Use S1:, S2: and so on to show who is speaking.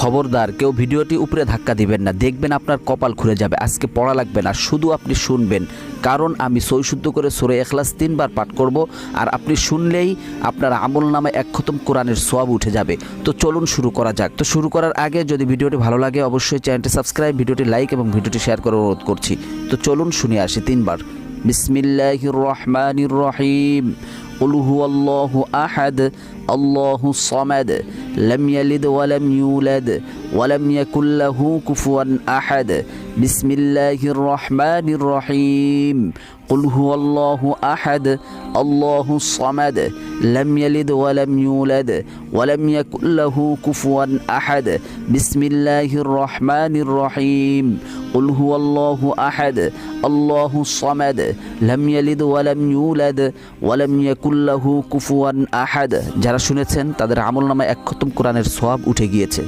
S1: খবরদার কেউ ভিডিওটি উপরে ধাক্কা দিবেন না, দেখবেন আপনার কপাল খুলে যাবে। আজকে পড়া লাগবে না, শুধু আপনি শুনবেন, কারণ আমি সৈশুদ্ধ করে সূরা ইখলাস 3 বার পাঠ করব, আর আপনি শুনলেই আপনার আমলনামায় 1 খতম কোরআনের সওয়াব উঠে যাবে। তো চলুন শুরু করা যাক। তো শুরু করার আগে যদি ভিডিওটি ভালো লাগে অবশ্যই চ্যানেলটি সাবস্ক্রাইব, ভিডিওটি লাইক এবং ভিডিওটি শেয়ার করার অনুরোধ করছি। তো চলুন শুনে আসি 3 বার। বিসমিল্লাহির রহমানির রহিম। قل هو الله أحد الله الصمد لم يلد ولم يولد ولم يكن له كفوا أحد بسم الله الرحمن الرحيم قل هو الله أحد الله الصمد لم يلد ولم يولد ولم يكن له كفوا أحد بسم الله الرحمن الرحيم قل هو الله أحد الله الصمد لم يلد ولم يولد ولم يكن له كفوا أحد। যারা শুনেছেন তাদের আমলনামায় 1 খতম কোরআনের সওয়াব উঠে গিয়েছে।